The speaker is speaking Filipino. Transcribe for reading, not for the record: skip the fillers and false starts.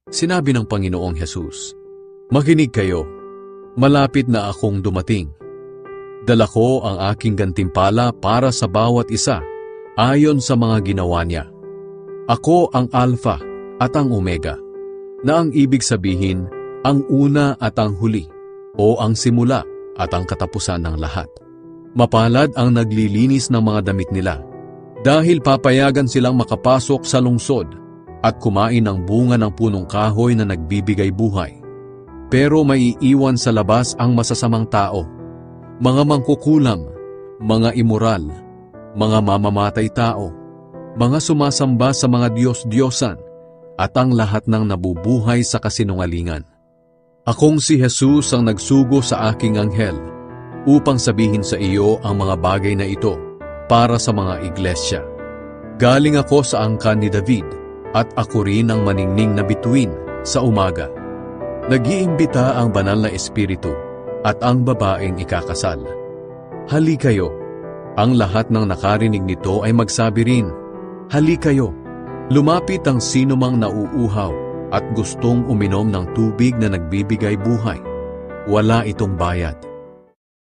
Sinabi ng Panginoong Hesus, "Makinig kayo, malapit na akong dumating. Dala ko ang aking gantimpala para sa bawat isa, ayon sa mga ginawa niya. Ako ang Alpha at ang Omega, na ang ibig sabihin, ang una at ang huli, o ang simula at ang katapusan ng lahat. Mapalad ang naglilinis ng mga damit nila, dahil papayagan silang makapasok sa lungsod at kumain ng bunga ng punong kahoy na nagbibigay buhay. Pero maiiwan sa labas ang masasamang tao, mga mangkukulam, mga imoral, mga mamamatay tao, mga sumasamba sa mga Diyos-Diyosan, at ang lahat ng nabubuhay sa kasinungalingan. Akong si Jesus ang nagsugo sa aking anghel upang sabihin sa iyo ang mga bagay na ito para sa mga iglesia. Galing ako sa angkan ni David at ako rin ang maningning na bituin sa umaga. Nag-iimbita ang banal na espiritu at ang babaeng ikakasal. Hali kayo. Ang lahat ng nakarinig nito ay magsabi rin, hali kayo. Lumapit ang sinumang nauuhaw at gustong uminom ng tubig na nagbibigay buhay. Wala itong bayad.